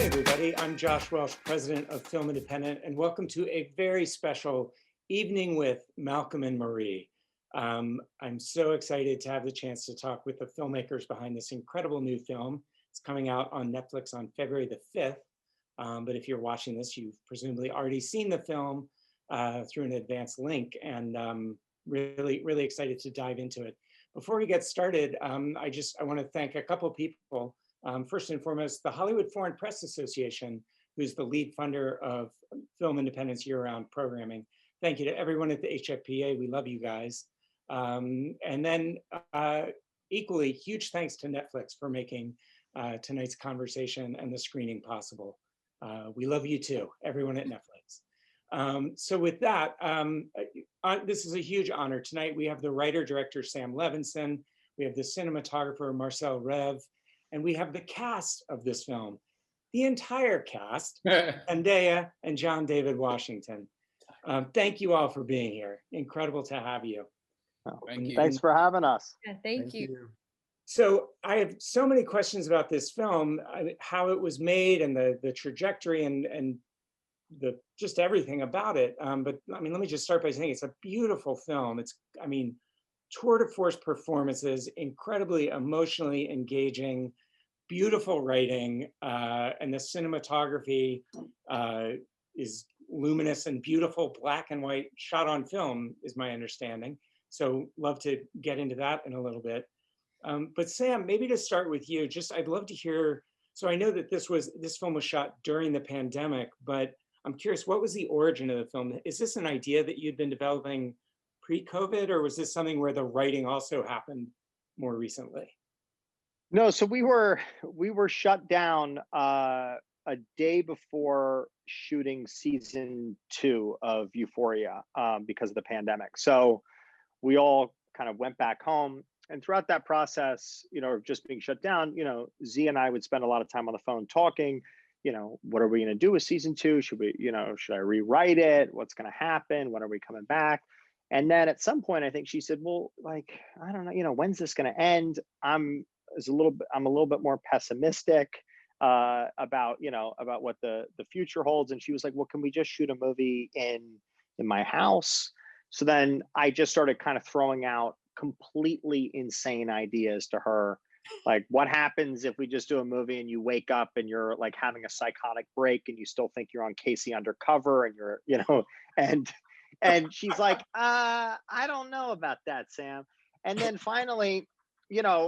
Hi, everybody. I'm Josh Welsh, president of Film Independent, and welcome to a very special evening with Malcolm and Marie. I'm so excited to have the chance to talk with the filmmakers behind this incredible new film. It's coming out on Netflix on February the 5th. But if you're watching this, you've presumably already seen the film through an advanced link, and really, really excited to dive into it. Before we get started, I want to thank a couple people. First and foremost, the Hollywood Foreign Press Association, who's the lead funder of Film Independence year-round programming. Thank you to everyone at the HFPA. We love you guys. And then equally, huge thanks to Netflix for making tonight's conversation and the screening possible. We love you too, everyone at Netflix. So with that, this is a huge honor. Tonight we have the writer-director Sam Levinson, we have the cinematographer Marcell Rév, and we have the cast of this film, the entire cast, Zendaya and John David Washington. Thank you all for being here. Incredible to have you. Thank you. Thanks for having us. Yeah, thank you. So I have so many questions about this film, how it was made and the trajectory and the just everything about it. But I mean, let me just start by saying it's a beautiful film. It's, I mean, tour de force performances, incredibly emotionally engaging, beautiful writing, and the cinematography is luminous and beautiful, black and white, shot on film is my understanding. So love to get into that in a little bit. But Sam, maybe to start with you, I'd love to hear, so I know that this film was shot during the pandemic, but I'm curious, what was the origin of the film? Is this an idea that you'd been developing pre-COVID, or was this something where the writing also happened more recently? No, so we were shut down a day before shooting season 2 of Euphoria because of the pandemic. So we all kind of went back home, and throughout that process, of just being shut down, Z and I would spend a lot of time on the phone talking. What are we going to do with season 2? Should we, should I rewrite it? What's going to happen? When are we coming back? And then at some point, I think she said, well, like, I don't know, when's this going to end? I'm a little bit more pessimistic about what the future holds. And she was like, well, can we just shoot a movie in my house? So then I just started kind of throwing out completely insane ideas to her. Like, what happens if we just do a movie and you wake up and you're like having a psychotic break and you still think you're on Casey Undercover and you're, and she's like, I don't know about that, Sam. And then finally, at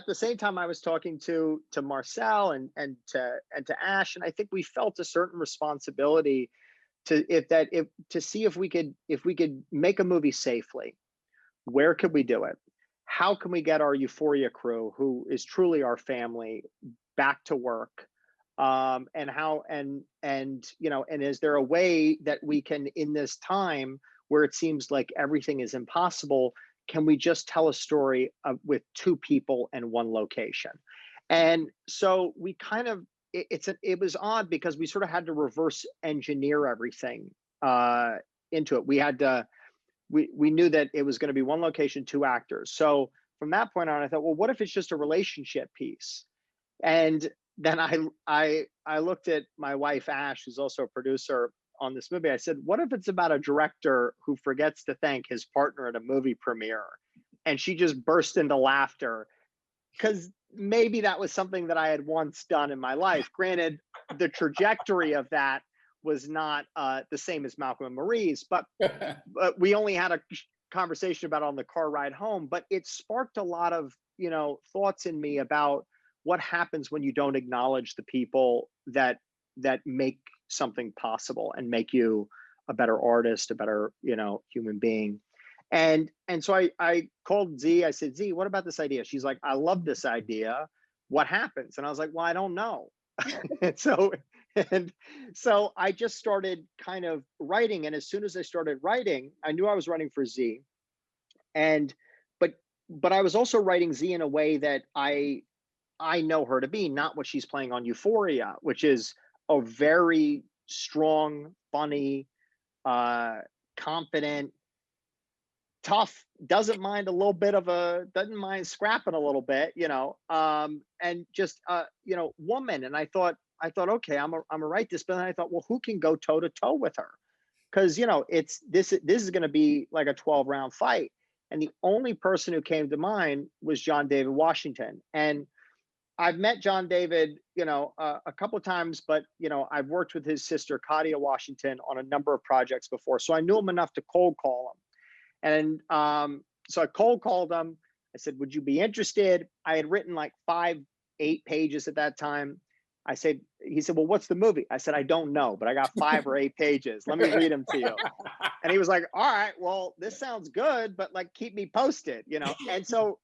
the same time I was talking to Marcell and to Ash, and I think we felt a certain responsibility to see if we could make a movie safely. Where could we do it? How can we get our Euphoria crew, who is truly our family, back to work? And is there a way that we can, in this time where it seems like everything is impossible, can we just tell a story with 2 people and 1 location? And so we kind of, it was odd because we sort of had to reverse engineer everything into it. We had to, we knew that it was going to be 1 location, 2 actors. So from that point on, I thought, well, what if it's just a relationship piece? And then I looked at my wife, Ash, who's also a producer on this movie. I said, what if it's about a director who forgets to thank his partner at a movie premiere? And she just burst into laughter, because maybe that was something that I had once done in my life. Granted, the trajectory of that was not the same as Malcolm and Marie's, but we only had a conversation about it on the car ride home. But it sparked a lot of thoughts in me about what happens when you don't acknowledge the people that make something possible and make you a better artist, a better human being. And so I called Z. I said, Z, what about this idea? She's like, I love this idea. What happens? And I was like, well, I don't know. and so I just started kind of writing. And as soon as I started writing, I knew I was writing for Z. But I was also writing Z in a way that I know her to be, not what she's playing on Euphoria, which is a very strong, funny, confident, tough, doesn't mind a little bit of a, doesn't mind scrapping a little bit, and just woman. And I thought, okay, I'm gonna write this, but then I thought, well, who can go toe to toe with her? Because it's this is going to be like a 12-round fight. And the only person who came to mind was John David Washington. And I've met John David, a couple of times, but I've worked with his sister Katia Washington on a number of projects before, so I knew him enough to cold call him. And so I cold called him. I said, "Would you be interested?" I had written like 8 pages at that time. He said, "Well, what's the movie?" I said, "I don't know, but I got 5 or 8 pages. Let me read them to you." And he was like, "All right, well, this sounds good, but like keep me posted. And so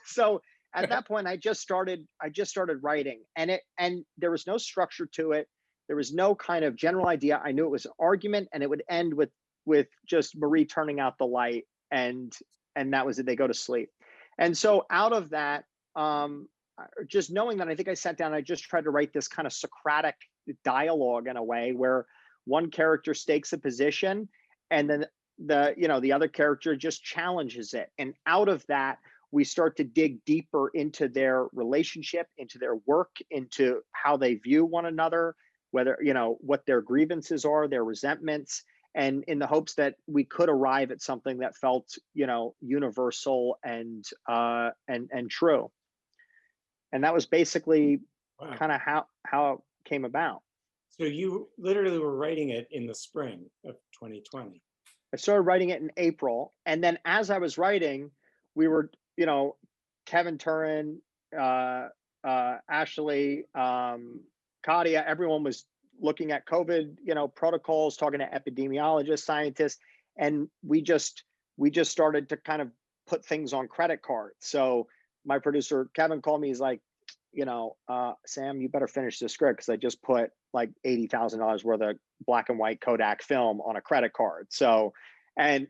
so at that point I just started writing, and there was no structure to it. There was no kind of general idea. I knew it was an argument, and it would end with just Marie turning out the light, and that was it. They go to sleep. And so out of that, just knowing that, I think I sat down, I just tried to write this kind of Socratic dialogue in a way where one character stakes a position, and then the other character just challenges it. And out of that, we start to dig deeper into their relationship, into their work, into how they view one another, whether, what their grievances are, their resentments, and in the hopes that we could arrive at something that felt, universal and true. And that was basically Wow. kind of how it came about. So you literally were writing it in the spring of 2020. I started writing it in April, and then as I was writing, we were, Kevin Turin, Ashley, Katia, everyone was looking at COVID, protocols, talking to epidemiologists, scientists, and we just started to kind of put things on credit cards. So my producer Kevin called me. He's like, Sam, you better finish this script because I just put like $80,000 worth of black and white Kodak film on a credit card. So, and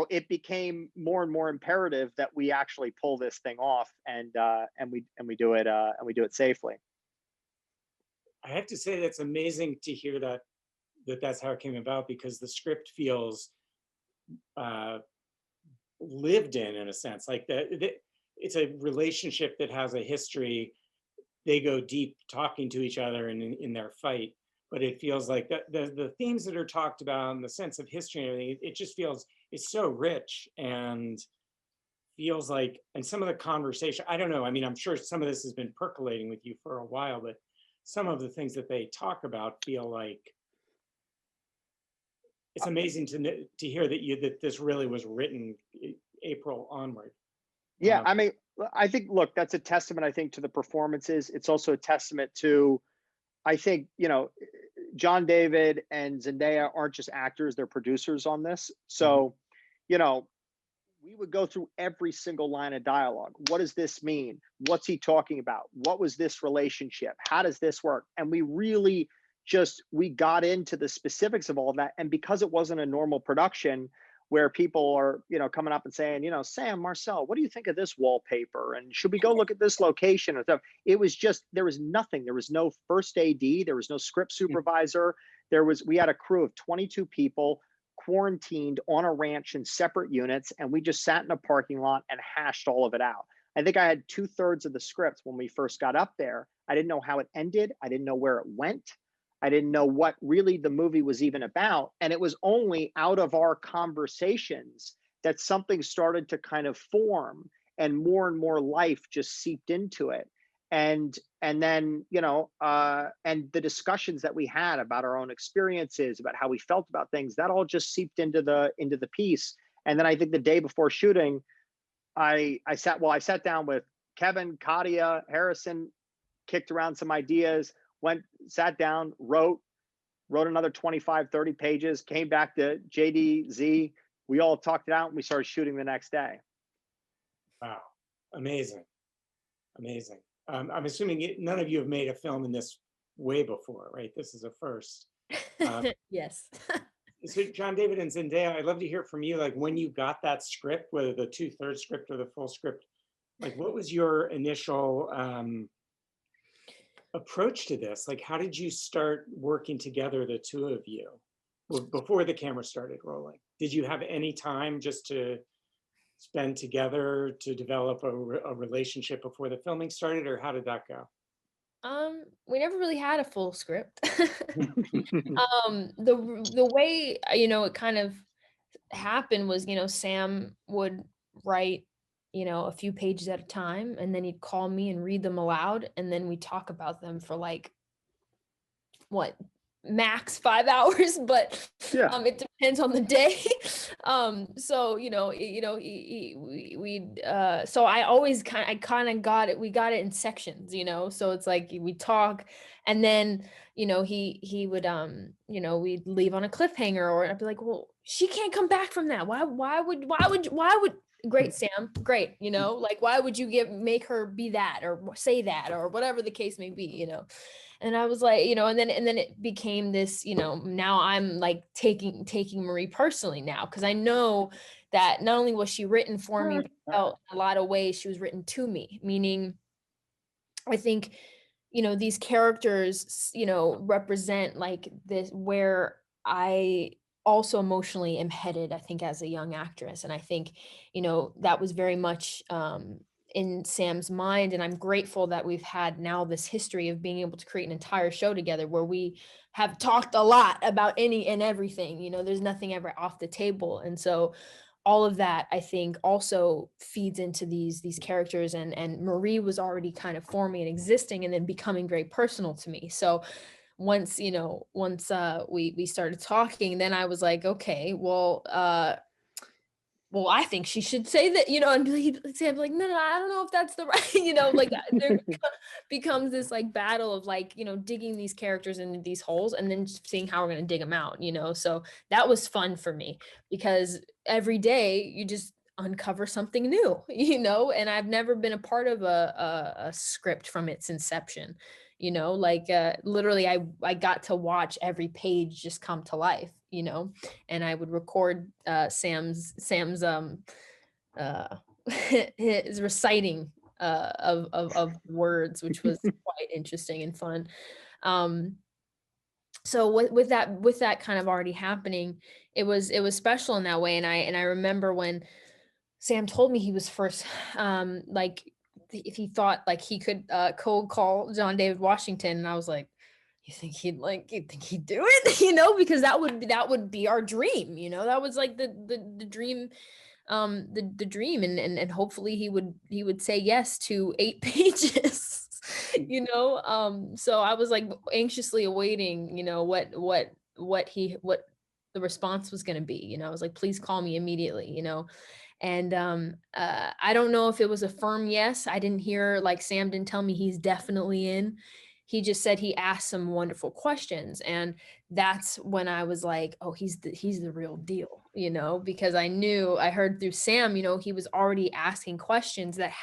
it became more and more imperative that we actually pull this thing off, and we do it safely. I have to say that's amazing to hear that's how it came about, because the script feels uh, lived in a sense, like it's a relationship that has a history. They go deep talking to each other in their fight, but it feels like the themes that are talked about and the sense of history and everything, it just feels, it's so rich, and feels like, and some of the conversation, I don't know, I mean, I'm sure some of this has been percolating with you for a while, but some of the things that they talk about feel like, it's amazing to hear that this really was written April onward. Yeah, I mean, I think, look, that's a testament, I think, to the performances. It's also a testament to, I think, John David and Zendaya aren't just actors, they're producers on this. So, you know, we would go through every single line of dialogue. What does this mean? What's he talking about? What was this relationship? How does this work? And we really we got into the specifics of all of that. And because it wasn't a normal production where people are, coming up and saying, Sam, Marcell, what do you think of this wallpaper? And should we go look at this location and stuff? It was just, there was nothing. There was no first AD. There was no script supervisor. We had a crew of 22 people quarantined on a ranch in separate units, and we just sat in a parking lot and hashed all of it out. I think I had 2/3 of the script when we first got up there. I didn't know how it ended. I didn't know where it went. I didn't know what really the movie was even about. And it was only out of our conversations that something started to kind of form, and more life just seeped into it. And then, and the discussions that we had about our own experiences, about how we felt about things, that all just seeped into the piece. And then I think the day before shooting, I sat down with Kevin, Katia, Harrison, kicked around some ideas, sat down, wrote another 25, 30 pages, came back to JDZ. We all talked it out, and we started shooting the next day. Wow, amazing, amazing. I'm assuming none of you have made a film in this way before, right? This is a first. Yes. So John David and Zendaya, I'd love to hear from you, like when you got that script, whether the 2/3 script or the full script, like what was your initial approach to this? Like, how did you start working together, the two of you, before the camera started rolling? did you have any time just to spend together to develop a relationship before the filming started, or how did that go? We never really had a full script. The way, it kind of happened was, Sam would write, a few pages at a time, and then he'd call me and read them aloud, and then we talk about them for like what, max 5 hours, but Yeah. it depends on the day. So so I kind of got it, we got it in sections, so it's like we talk, and then he would we'd leave on a cliffhanger, or I'd be like, well, she can't come back from that. Why would great, Sam, great, like, why would you make her be that or say that or whatever the case may be. And I was like, and then it became this, now I'm like taking Marie personally now, because I know that not only was she written for me, but I felt in a lot of ways she was written to me, meaning I think, these characters, represent like this, where I also emotionally am headed, I think, as a young actress. And I think, that was very much in Sam's mind. And I'm grateful that we've had now this history of being able to create an entire show together where we have talked a lot about any and everything. There's nothing ever off the table. And so all of that, I think, also feeds into these characters, and Marie was already kind of forming and existing and then becoming very personal to me. So once we started talking, then I was like, okay, well, I think she should say that, and he'd say, I'm like, no, I don't know if that's the right, like there becomes this like battle of like, digging these characters into these holes and then just seeing how we're going to dig them out, so that was fun for me, because every day you just uncover something new, and I've never been a part of a script from its inception, like literally I got to watch every page just come to life, and I would record Sam's uh his reciting of words, which was quite interesting and fun. Um so with that kind of already happening, it was special in that way. And I remember when Sam told me he was first, like, if he thought like he could cold call John David Washington, and I was like, you think he'd do it, because that would be our dream, that was like the dream, the dream, and hopefully he would say yes to 8 pages, so I was like anxiously awaiting, what the response was going to be. I was like, please call me immediately, and I don't know if it was a firm yes. I didn't hear, like, Sam didn't tell me he's definitely in. He just said he asked some wonderful questions, and that's when I was like, oh, he's the real deal, because I heard through Sam, he was already asking questions that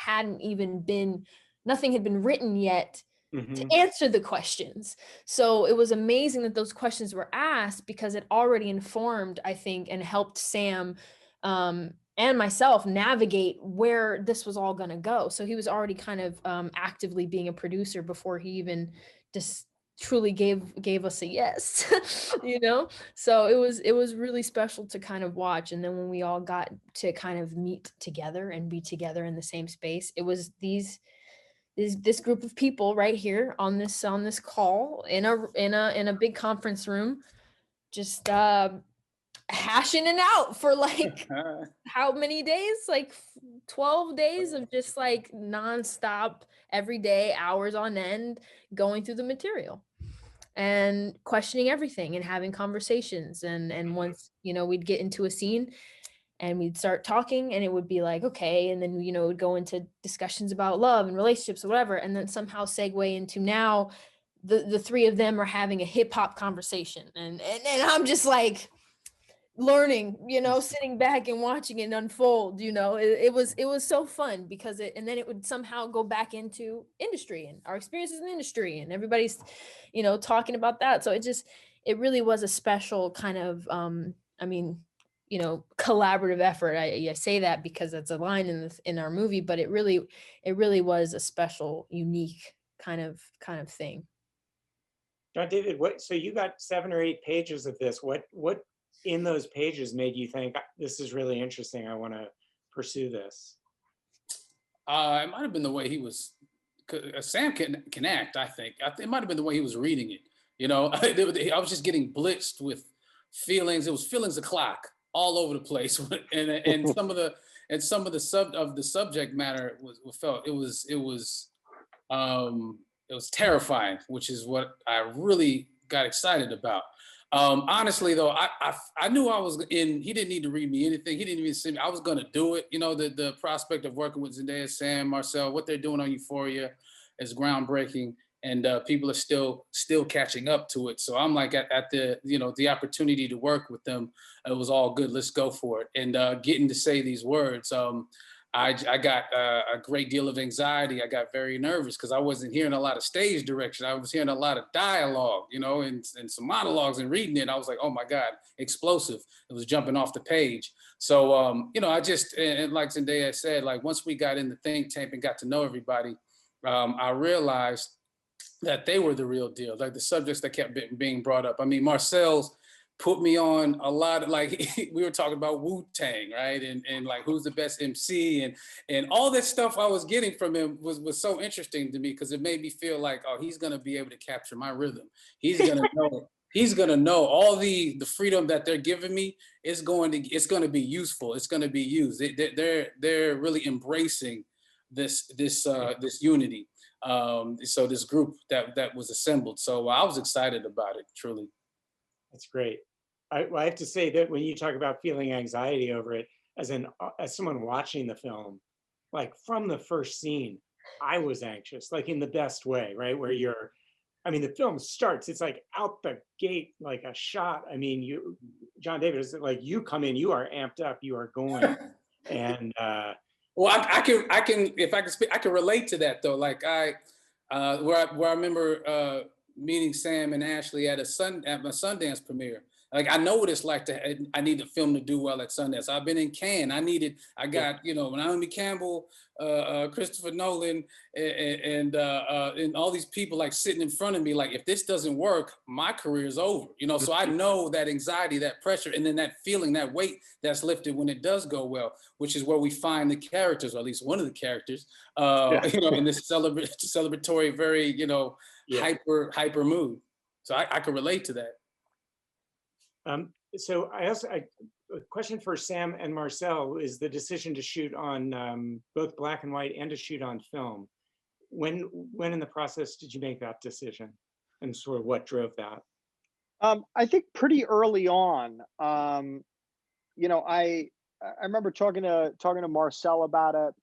nothing had been written yet to Mhm. answer the questions. So it was amazing that those questions were asked, because it already informed, I think, and helped Sam and myself navigate where this was all going to go. So he was already kind of actively being a producer before he even just truly gave us a yes. So it was really special to kind of watch. And then when we all got to kind of meet together and be together in the same space, it was this group of people right here on this call in a big conference room, just hashing it out for like how many days, like 12 days of just like nonstop, every day, hours on end, going through the material and questioning everything and having conversations. And once we'd get into a scene and we'd start talking, and it would be like, okay, and then it would go into discussions about love and relationships or whatever, and then somehow segue into now the three of them are having a hip hop conversation, and I'm just like learning, sitting back and watching it unfold. It was so fun, because and then it would somehow go back into industry and our experiences in industry, and everybody's talking about that. So it really was a special kind of I mean, collaborative effort. I say that because it's a line in our movie, but it really was a special, unique kind of thing. John David, so you got 7 or 8 pages of this. What in those pages made you think, this is really interesting, I want to pursue this? It might have been the way he was. Sam can act. I think it might have been the way he was reading it. You know, I was just getting blitzed with feelings. It was feelings o'clock all over the place, and some of the subject matter was felt. It was terrifying, which is what I really got excited about. Honestly, though, I knew I was in. He didn't need to read me anything. He didn't even see me. I was going to do it. You know, the prospect of working with Zendaya, Sam, Marcell, what they're doing on Euphoria is groundbreaking, and people are still catching up to it. So I'm like at the the opportunity to work with them. It was all good. Let's go for it. And getting to say these words. I got a great deal of anxiety. I got very nervous because I wasn't hearing a lot of stage direction. I was hearing a lot of dialogue, you know, and some monologues and reading it. I was like, oh my God, explosive. It was jumping off the page. So, you know, I just, and like Zendaya said, like once we got in the think tank and got to know everybody, I realized that they were the real deal, like the subjects that kept being brought up. I mean, Marcell's put me on a lot of, like, we were talking about Wu-Tang, right? And like who's the best MC and all that stuff I was getting from him was so interesting to me because it made me feel like, oh, he's gonna be able to capture my rhythm. He's gonna know. He's gonna know all the freedom that they're giving me is going to be useful. It's going to be used. They're really embracing this unity. So this group that was assembled. So I was excited about it, truly. That's great. I have to say that when you talk about feeling anxiety over it, as someone watching the film, like from the first scene, I was anxious, like in the best way, right? Where I mean, the film starts, it's like out the gate, like a shot. I mean, John David, is like you come in, you are amped up, you are going. And well, I can if I can speak, I can relate to that though. Like where I remember meeting Sam and Ashley at my Sundance premiere. Like I know what it's like I need the film to do well at Sundance. I've been in Cannes. I got Naomi Campbell, Christopher Nolan, and all these people like sitting in front of me. Like if this doesn't work, my career is over. You know, so I know that anxiety, that pressure, and then that feeling, that weight that's lifted when it does go well, which is where we find the characters, or at least one of the characters, in this celebratory, very hyper mood. So I can relate to that. So a question for Sam and Marcell is the decision to shoot on both black and white and to shoot on film. When in the process did you make that decision, and sort of what drove that? I think pretty early on. You know, I remember talking to Marcell about it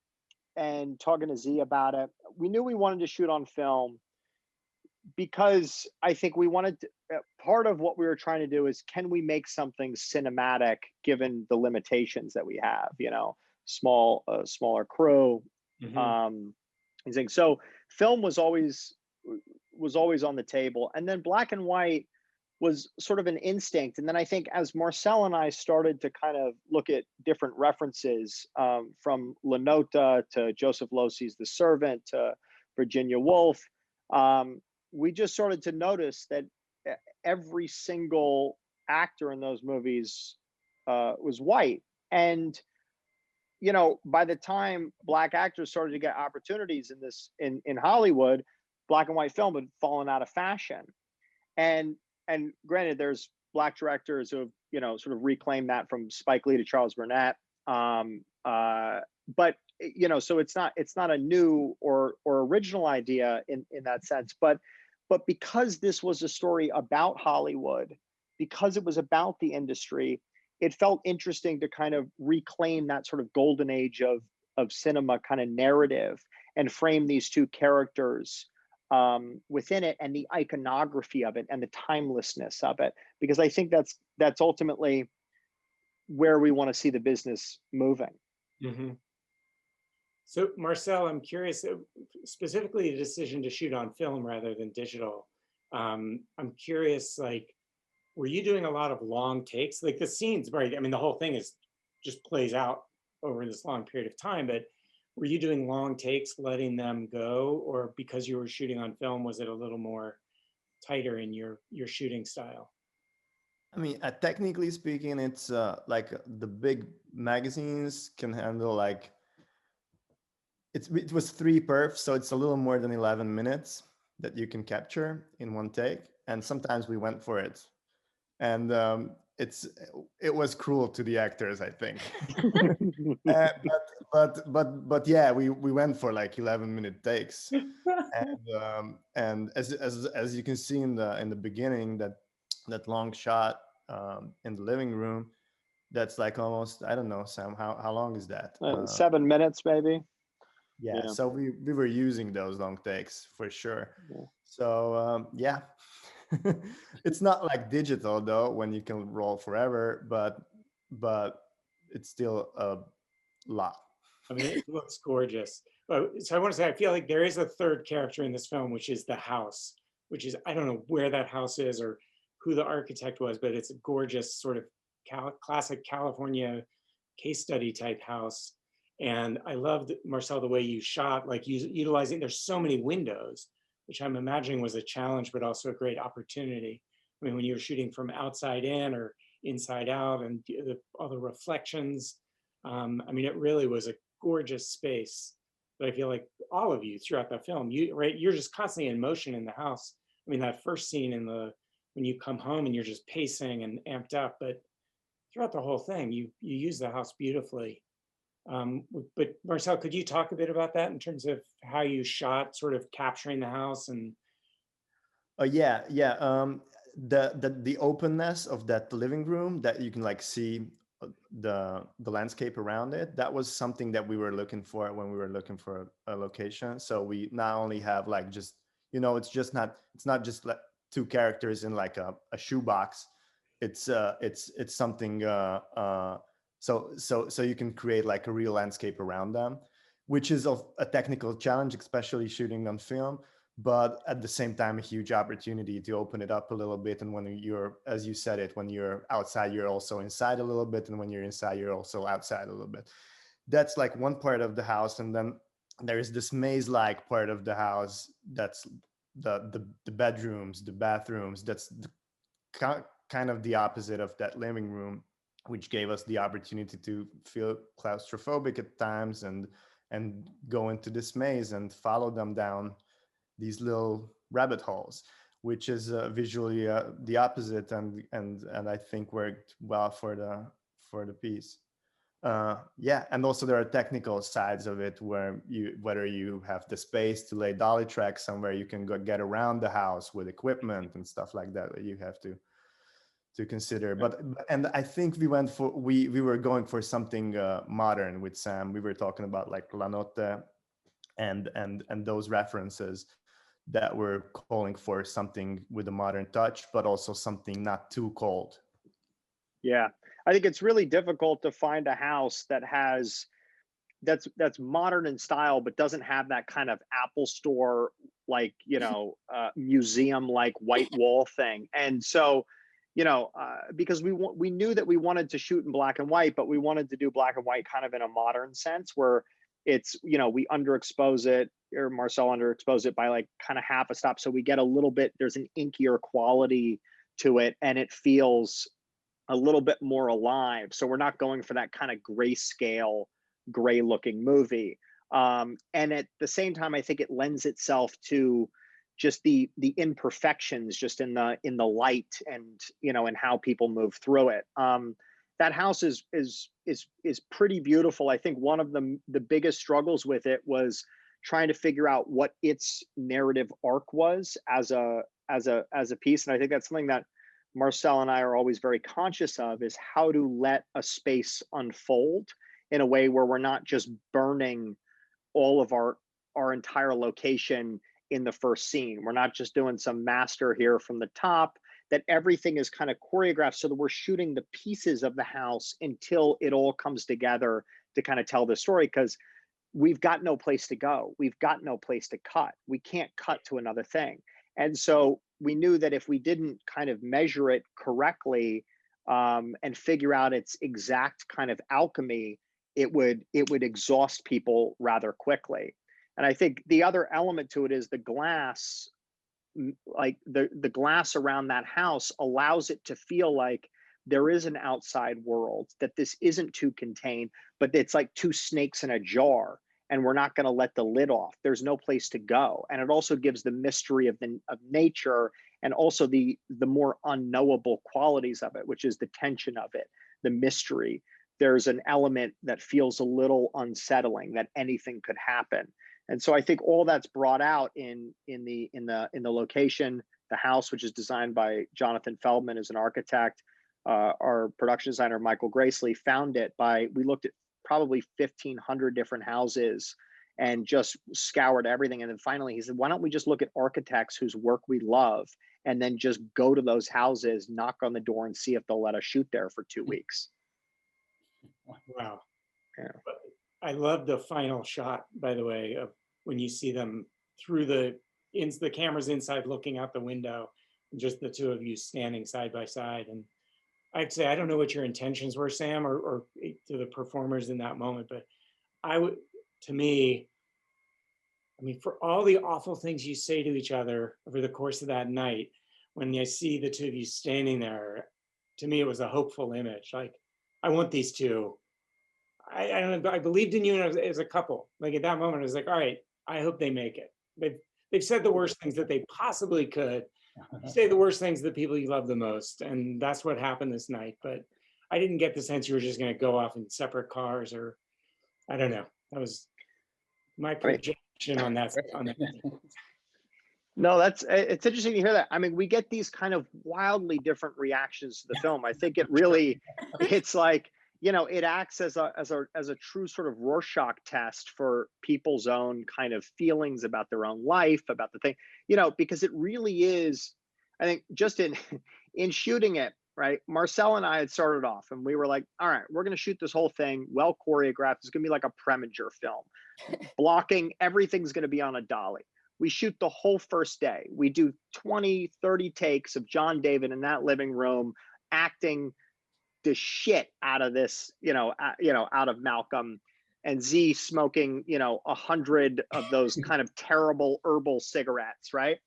and talking to Z about it. We knew we wanted to shoot on film because I think we wanted to, part of what we were trying to do is, can we make something cinematic given the limitations that we have, you know, smaller crew, things. So film was always on the table, and then black and white was sort of an instinct. And then I think as Marcell and I started to kind of look at different references, from La Nota to Joseph Losey's The Servant to Virginia Woolf, we just started to notice that every single actor in those movies was white. And, you know, by the time black actors started to get opportunities in Hollywood, black and white film had fallen out of fashion. And granted, there's black directors who have, you know, sort of reclaimed that, from Spike Lee to Charles Burnett. But, you know, so it's not a new or original idea in that sense. But because this was a story about Hollywood, because it was about the industry, it felt interesting to kind of reclaim that sort of golden age of cinema kind of narrative and frame these two characters within it, and the iconography of it and the timelessness of it, because I think that's ultimately where we want to see the business moving. Mm-hmm. So Marcell, I'm curious, specifically the decision to shoot on film rather than digital. I'm curious, like, were you doing a lot of long takes? Like the scenes, right? I mean, the whole thing just plays out over this long period of time, but were you doing long takes, letting them go, or because you were shooting on film, was it a little more tighter in your shooting style? I mean, technically speaking, it's like the big magazines can handle like it was 3 perfs, so it's a little more than 11 minutes that you can capture in one take. And sometimes we went for it, and it was cruel to the actors, I think. uh, but yeah, we went for like 11-minute takes, and as you can see in the beginning, that long shot in the living room, that's like almost, I don't know, Sam, how long is that? 7 minutes maybe. Yeah, Yeah. so we were using those long takes for sure. Yeah. So yeah, it's not like digital though, when you can roll forever, but it's still a lot. I mean, it looks gorgeous. So I want to say, I feel like there is a third character in this film, which is the house, which is, I don't know where that house is or who the architect was, but it's a gorgeous sort of classic California case study type house. And I loved, Marcell, the way you shot, like utilizing, there's so many windows, which I'm imagining was a challenge, but also a great opportunity. I mean, when you were shooting from outside in or inside out and all the reflections, I mean, it really was a gorgeous space. But I feel like all of you throughout the film, you're just constantly in motion in the house. I mean, that first scene when you come home and you're just pacing and amped up, but throughout the whole thing, you use the house beautifully. But Marcell, could you talk a bit about that in terms of how you shot, sort of capturing the house and Oh yeah, yeah. The openness of that living room, that you can like see the landscape around it. That was something that we were looking for when we were looking for a location. So we not only have like just, it's not just like two characters in like a shoebox. It's something. So you can create like a real landscape around them, which is of a technical challenge, especially shooting on film, but at the same time a huge opportunity to open it up a little bit. And when you're, as you said it, when you're outside, you're also inside a little bit, and when you're inside, you're also outside a little bit. That's like one part of the house. And then there's this maze like part of the house, that's the bedrooms, the bathrooms. That's kind of the opposite of that living room, which gave us the opportunity to feel claustrophobic at times, and go into this maze and follow them down these little rabbit holes, which is visually the opposite, and I think worked well for the piece. Yeah, and also there are technical sides of it, where whether you have the space to lay dolly tracks somewhere, you can go get around the house with equipment and stuff like that you have to consider. But and I think we were going for something modern with Sam. We were talking about like La Notte and those references that were calling for something with a modern touch, but also something not too cold. Yeah, I think it's really difficult to find a house that's modern in style, but doesn't have that kind of Apple Store, like, museum like white wall thing. And so, because we knew that we wanted to shoot in black and white, but we wanted to do black and white kind of in a modern sense, where it's, we underexpose it, or Marcell underexpose it by like kind of half a stop, so we get a little bit, there's an inkier quality to it, and it feels a little bit more alive. So we're not going for that kind of grayscale, gray looking movie. And at the same time, I think it lends itself to just the imperfections, just in the light, and and how people move through it. That house is pretty beautiful. I think one of the biggest struggles with it was trying to figure out what its narrative arc was as a piece. And I think that's something that Marcell and I are always very conscious of, is how to let a space unfold in a way where we're not just burning all of our entire location in the first scene. We're not just doing some master here from the top, that everything is kind of choreographed, so that we're shooting the pieces of the house until it all comes together to kind of tell the story. Because we've got no place to go. We've got no place to cut. We can't cut to another thing. And so we knew that if we didn't kind of measure it correctly, and figure out its exact kind of alchemy, it would exhaust people rather quickly. And I think the other element to it is the glass like the glass around that house allows it to feel like there is an outside world, that this isn't too contained, but it's like two snakes in a jar, and we're not going to let the lid off. There's no place to go. And it also gives the mystery of nature, and also the more unknowable qualities of it, which is the tension of it, the mystery. There's an element that feels a little unsettling, that anything could happen. And so I think all that's brought out in the location, the house, which is designed by Jonathan Feldman as an architect. Our production designer, Michael Gracely, found it we looked at probably 1,500 different houses and just scoured everything. And then finally he said, why don't we just look at architects whose work we love, and then just go to those houses, knock on the door, and see if they'll let us shoot there for 2 weeks. Wow. Yeah. I love the final shot, by the way, of when you see them through the cameras inside looking out the window, and just the two of you standing side by side. And I'd say, I don't know what your intentions were, Sam, or to the performers in that moment, but to me, I mean, for all the awful things you say to each other over the course of that night, when I see the two of you standing there, to me, it was a hopeful image. Like, I want these two. I don't know, I believed in you as a couple. Like at that moment, I was like, all right, I hope they make it. They've said the worst things that they possibly could. You say the worst things to the people you love the most, and that's what happened this night. But I didn't get the sense you were just going to go off in separate cars, or I don't know. That was my projection on that. No, it's interesting to hear that. I mean, we get these kind of wildly different reactions to the film. I think it's like, you know, it acts as a true sort of Rorschach test for people's own kind of feelings about their own life, about the thing, you know, because it really is, I think, just in shooting it, right? Marcell and I had started off and we were like, all right, we're going to shoot this whole thing well choreographed. It's going to be like a Preminger film. Blocking, everything's going to be on a dolly. We shoot the whole first day. We do 20, 30 takes of John David in that living room acting the shit out of this, out of Malcolm, and Z smoking, 100 of those kind of terrible herbal cigarettes, right?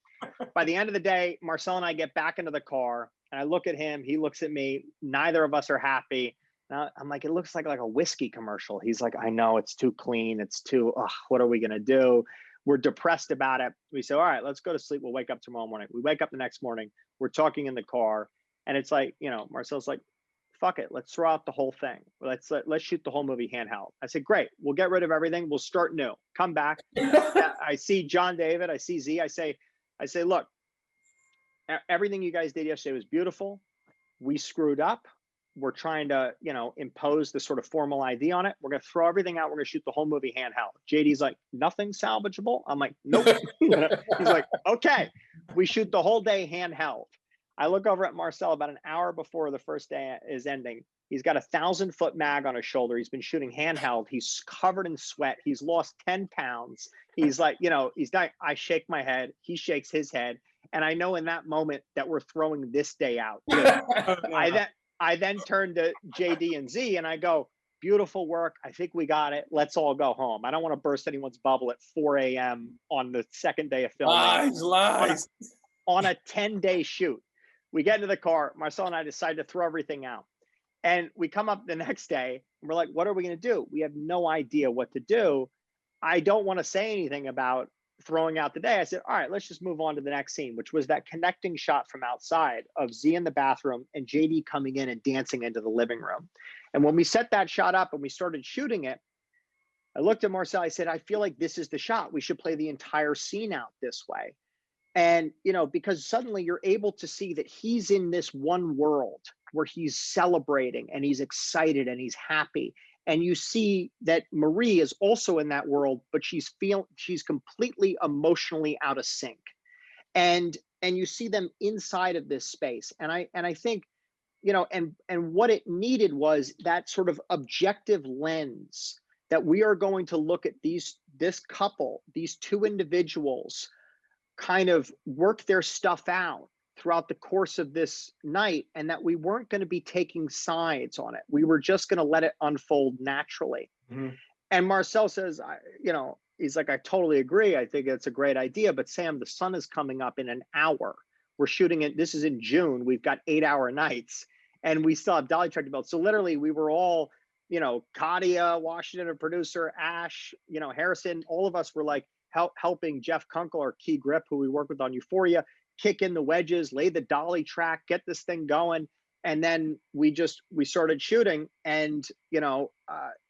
By the end of the day, Marcell and I get back into the car, and I look at him, he looks at me, neither of us are happy. I'm like, it looks like a whiskey commercial. He's like, I know, it's too clean, it's too, what are we gonna do? We're depressed about it. We say, all right, let's go to sleep, we'll wake up tomorrow morning. We wake up the next morning, we're talking in the car, and it's like, Marcell's like, fuck it, let's throw out the whole thing. Let's shoot the whole movie handheld. I said, great, we'll get rid of everything, we'll start new. Come back. I see John David, I see Z, I say, look, everything you guys did yesterday was beautiful. We screwed up. We're trying to, impose the sort of formal ID on it. We're going to throw everything out. We're going to shoot the whole movie handheld. JD's like, nothing salvageable? I'm like, nope. He's like, okay. We shoot the whole day handheld. I look over at Marcell about an hour before the first day is ending. He's got a 1,000-foot mag on his shoulder. He's been shooting handheld. He's covered in sweat. He's lost 10 pounds. He's like, he's not, I shake my head. He shakes his head. And I know in that moment that we're throwing this day out. I then turn to JD and Z and I go, beautiful work. I think we got it. Let's all go home. I don't want to burst anyone's bubble at 4 a.m. on the second day of filming. Lies. On a 10-day shoot. We get into the car. Marcell and I decide to throw everything out. And we come up the next day and we're like, what are we going to do? We have no idea what to do. I don't want to say anything about throwing out the day. I said, all right, let's just move on to the next scene, which was that connecting shot from outside of Z in the bathroom and JD coming in and dancing into the living room. And when we set that shot up and we started shooting it, I looked at Marcell, I said, I feel like this is the shot. We should play the entire scene out this way. And, because suddenly you're able to see that he's in this one world where he's celebrating and he's excited and he's happy. And you see that Marie is also in that world, but she's completely emotionally out of sync. And you see them inside of this space. And I think, and what it needed was that sort of objective lens that we are going to look at this couple, these two individuals, kind of work their stuff out throughout the course of this night, and that we weren't going to be taking sides on it. We were just going to let it unfold naturally. Mm-hmm. And Marcell says, he's like, I totally agree. I think it's a great idea. But Sam, the sun is coming up in an hour. We're shooting it. This is in June. We've got 8-hour nights and we still have dolly track to build. So literally we were all, you know, Kadia, Washington, a producer, Ash, you know, Harrison, all of us were like helping Jeff Kunkel, our key grip, who we work with on Euphoria, kick in the wedges, lay the dolly track, get this thing going. And then we started shooting. And, you know,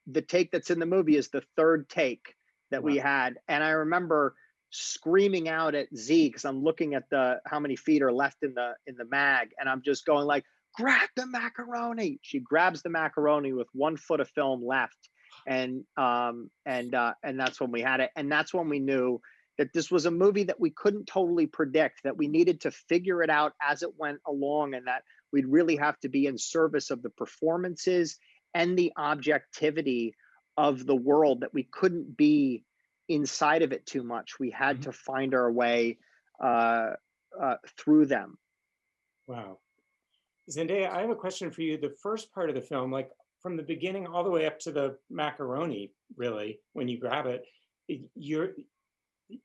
the take that's in the movie is the third take that we had. And I remember screaming out at Z, because I'm looking at how many feet are left in the mag, and I'm just going like, grab the macaroni. She grabs the macaroni with 1 foot of film left. And that's when we had it. And that's when we knew that this was a movie that we couldn't totally predict, that we needed to figure it out as it went along, and that we'd really have to be in service of the performances and the objectivity of the world, that we couldn't be inside of it too much. We had to find our way through them. Wow. Zendaya, I have a question for you. The first part of the film, like from the beginning all the way up to the macaroni, really, when you grab it,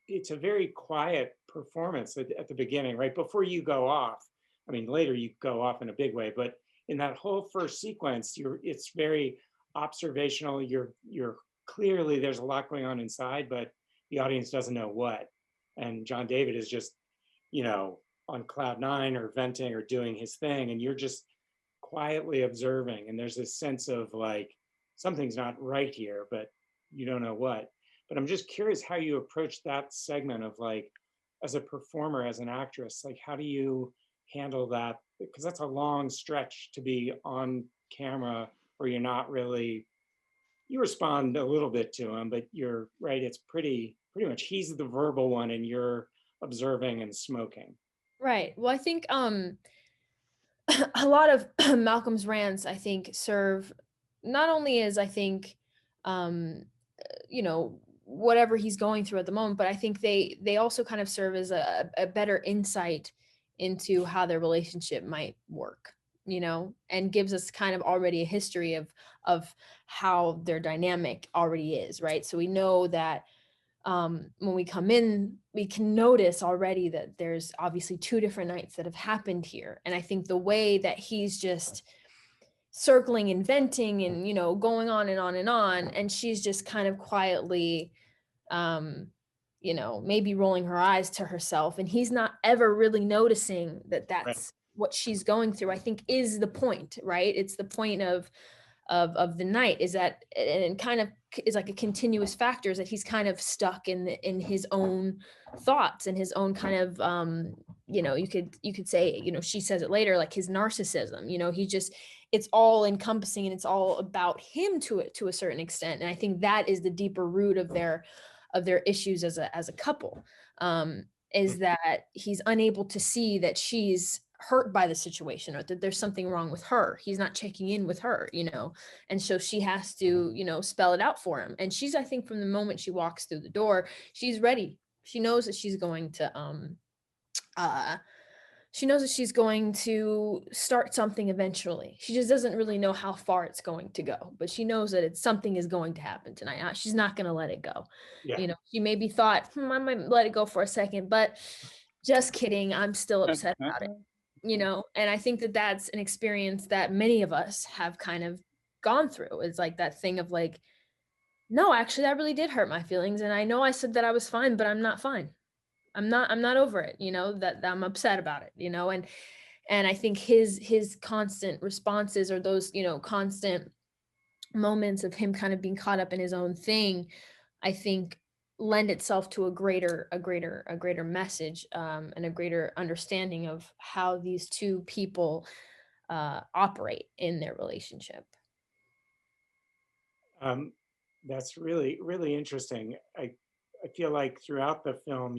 it's a very quiet performance at the beginning, right? Before you go off. I mean, later you go off in a big way, but in that whole first sequence, it's very observational. You're clearly, there's a lot going on inside, but the audience doesn't know what. And John David is just, you know, on cloud 9 or venting or doing his thing, and you're just quietly observing. And there's this sense of like, something's not right here, but you don't know what. But I'm just curious how you approach that segment of like, as a performer, as an actress, like how do you handle that? Because that's a long stretch to be on camera where you're not really, you respond a little bit to him, but you're right, it's pretty much he's the verbal one and you're observing and smoking. Right. Well, I think a lot of Malcolm's rants, I think, serve not only as, I think, you know, whatever he's going through at the moment, but I think they also kind of serve as a better insight into how their relationship might work, you know, and gives us kind of already a history of how their dynamic already is, right? So we know that when we come in, we can notice already that there's obviously 2 different nights that have happened here. And I think the way that he's just circling and venting and, you know, going on and on and on, and she's just kind of quietly, you know, maybe rolling her eyes to herself, and he's not ever really noticing that that's what she's going through, I think is the point, right? It's the point of the night, is that, and kind of is like a continuous factor, is that he's kind of stuck in his own thoughts and his own kind of you know, you could say, you know, she says it later, like his narcissism, you know, he just, it's all encompassing and it's all about him to a certain extent. And I think that is the deeper root of their issues as a couple, is that he's unable to see that she's hurt by the situation, or that there's something wrong with her. He's not checking in with her, you know, and so she has to, you know, spell it out for him. And she's, I think, from the moment she walks through the door, she's ready. She knows that she's going to start something eventually. She just doesn't really know how far it's going to go, but she knows that something is going to happen tonight. She's not going to let it go. Yeah. You know, she maybe thought, I might let it go for a second, but just kidding. I'm still upset about it. You know, and I think that that's an experience that many of us have kind of gone through. It's like that thing of like, no, actually, that really did hurt my feelings. And I know I said that I was fine, but I'm not fine. I'm not over it, you know, that I'm upset about it, you know, and I think his constant responses, or those, you know, constant moments of him kind of being caught up in his own thing, I think lend itself to a greater message, and a greater understanding of how these 2 people operate in their relationship. That's really, really interesting. I feel like throughout the film,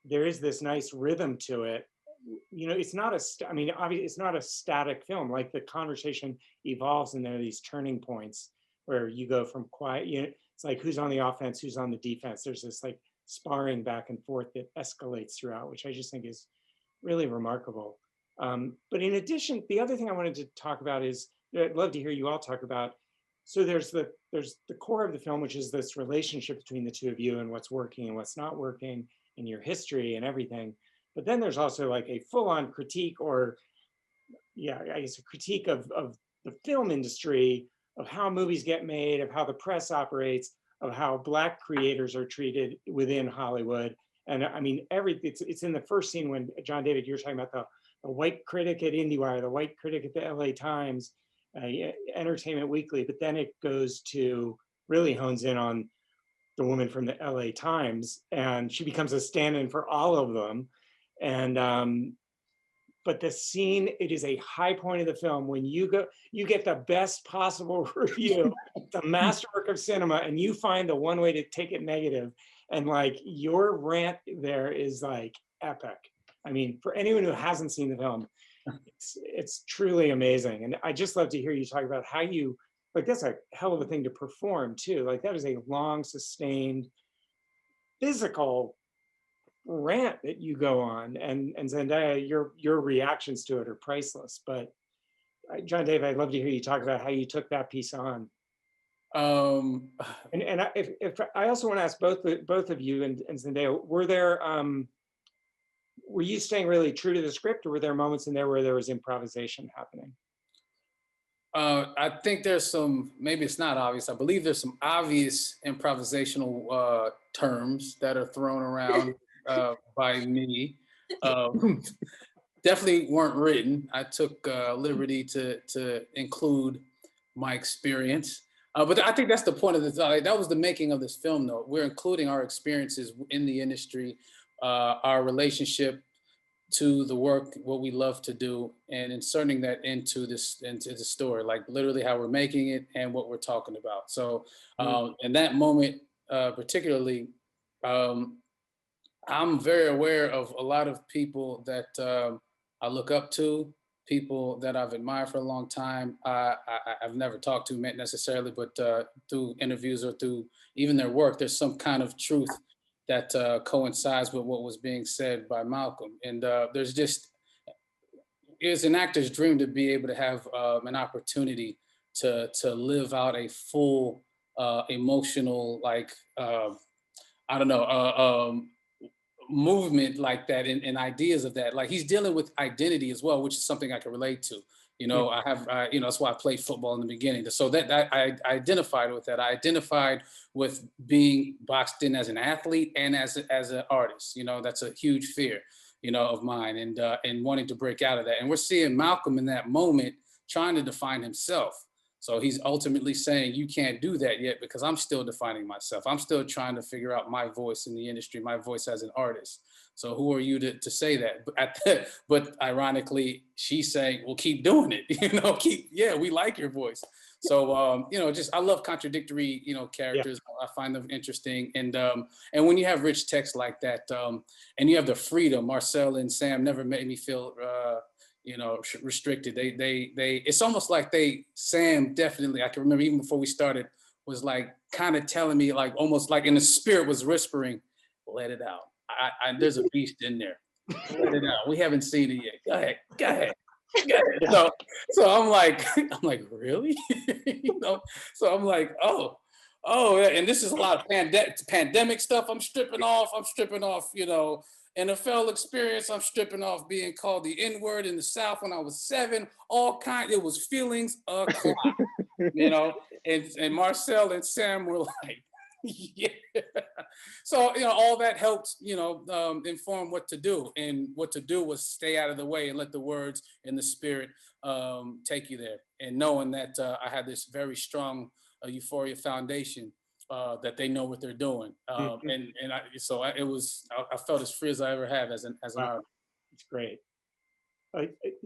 there is this nice rhythm to it. You know, it's not I mean, obviously it's not a static film. Like the conversation evolves and there are these turning points where you go from quiet, you know, it's like who's on the offense, who's on the defense. There's this like sparring back and forth that escalates throughout, which I just think is really remarkable. But in addition, the other thing I wanted to talk about is, I'd love to hear you all talk about so there's the core of the film, which is this relationship between the two of you and what's working and what's not working and your history and everything. But then there's also like a full-on critique, or yeah, I guess a critique of the film industry, of how movies get made, of how the press operates, of how Black creators are treated within Hollywood. And I mean, it's in the first scene when, John David, you're talking about the white critic at IndieWire, the white critic at the LA Times, Entertainment Weekly, but then it goes to, really hones in on the woman from the LA Times, and she becomes a stand-in for all of them. And but the scene, it is a high point of the film when you get the best possible review, the masterwork of cinema, and you find the one way to take it negative. And like your rant there is like epic. I mean, for anyone who hasn't seen the film, it's truly amazing. And I just love to hear you talk about how you, like, that's a hell of a thing to perform too. Like that is a long, sustained, physical rant that you go on, and Zendaya, your reactions to it are priceless. But John Dave, I'd love to hear you talk about how you took that piece on. Um, And if I also want to ask both of you and Zendaya, were you staying really true to the script, or were there moments in there where there was improvisation happening? I think there's some, maybe it's not obvious. I believe there's some obvious improvisational terms that are thrown around by me. Definitely weren't written. I took liberty to include my experience. But I think that's the point of this. That was the making of this film, though. We're including our experiences in the industry, our relationship to the work, what we love to do, and inserting that into the story, like literally how we're making it and what we're talking about. So in that moment, particularly, I'm very aware of a lot of people that I look up to, people that I've admired for a long time. I've never talked to necessarily, but through interviews or through even their work, there's some kind of truth that coincides with what was being said by Malcolm. And there's just, it's an actor's dream to be able to have an opportunity to live out a full emotional, like, I don't know, movement like that, and ideas of that. Like he's dealing with identity as well, which is something I can relate to. You know, that's why I played football in the beginning. So that I identified with that. I identified with being boxed in as an athlete and as an artist. You know, that's a huge fear, you know, of mine, and wanting to break out of that. And we're seeing Malcolm in that moment trying to define himself. So he's ultimately saying, you can't do that yet because I'm still defining myself. I'm still trying to figure out my voice in the industry, my voice as an artist. So who are you to say that? But ironically, she's saying, well, keep doing it. You know, we like your voice. So, you know, just, I love contradictory, you know, characters. Yeah. I find them interesting. And when you have rich text like that, and you have the freedom, Marcell and Sam never made me feel, you know, restricted. They it's almost like Sam definitely, I can remember even before we started, was like kind of telling me, like almost like in the spirit was whispering, let it out. There's a beast in there. Let it out. We haven't seen it yet. Go ahead. So I'm like, really? You know? So I'm like, oh yeah. And this is a lot of pandemic stuff. I'm stripping off, you know, NFL experience. I'm stripping off being called the N-word in the South when I was 7. It was feelings o'clock, you know. And Marcell and Sam were like, yeah. So, you know, all that helped, you know, inform what to do. And what to do was stay out of the way and let the words and the spirit take you there. And knowing that I had this very strong Euphoria foundation, that they know what they're doing. I felt as free as I ever have as an artist. It's great.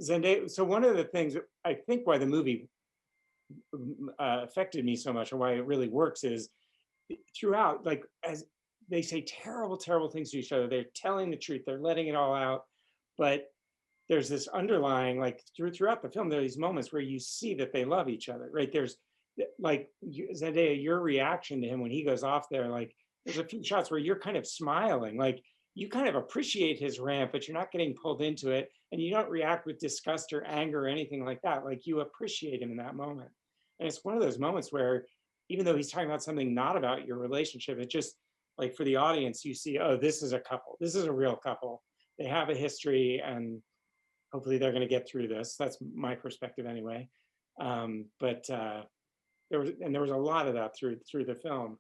Zendaya, so one of the things I think why the movie affected me so much, and why it really works, is throughout, like, as they say terrible things to each other, they're telling the truth, they're letting it all out, but there's this underlying, like, throughout the film, there are these moments where you see that they love each other, right? There's like, Zendaya, your reaction to him when he goes off there, like, there's a few shots where you're kind of smiling, like you kind of appreciate his rant, but you're not getting pulled into it, and you don't react with disgust or anger or anything like that. Like, you appreciate him in that moment. And it's one of those moments where, even though he's talking about something not about your relationship, it just, like, for the audience, you see, oh, this is a couple. This is a real couple. They have a history, and hopefully they're going to get through this. That's my perspective anyway. But there was a lot of that through the film.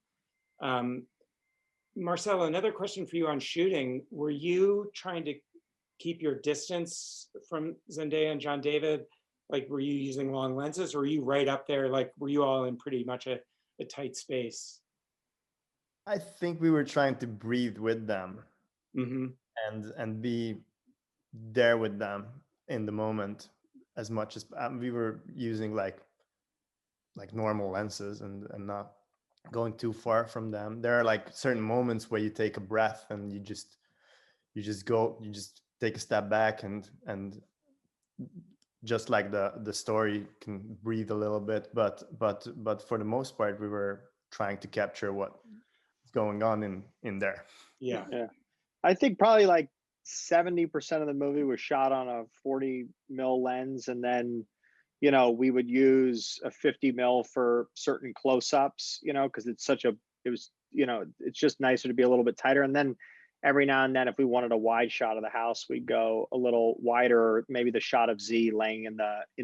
Marcel, another question for you on shooting. Were you trying to keep your distance from Zendaya and John David? Like, were you using long lenses, or were you right up there? Like, were you all in pretty much a tight space? I think we were trying to breathe with them Mm-hmm. and be there with them in the moment as much as we were using like normal lenses and not going too far from them. There are like certain moments where you take a breath and you just take a step back and just like the story can breathe a little bit, but for the most part we were trying to capture what's going on in there. Yeah. I think probably like 70% of the movie was shot on a 40 mil lens, and then we would use a 50 mil for certain close-ups, because it's just nicer to be a little bit tighter. And then every now and then, if we wanted a wide shot of the house, we'd go a little wider, maybe the shot of Z laying in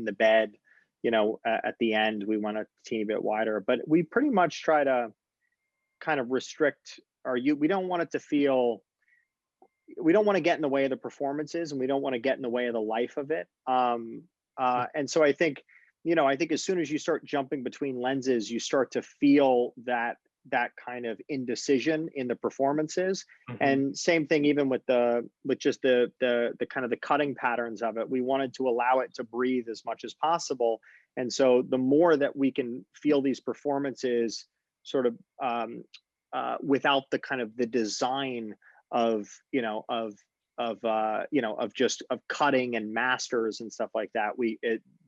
the bed, at the end, we went a teeny bit wider. But we pretty much try to kind of restrict we don't want it to feel, we don't want to get in the way of the performances, and we don't want to get in the way of the life of it. And so I think as soon as you start jumping between lenses, you start to feel that kind of indecision in the performances. Mm-hmm. And same thing even with just the kind of the cutting patterns of it. We wanted to allow it to breathe as much as possible. And so the more that we can feel these performances sort of without the kind of the design of cutting and masters and stuff like that,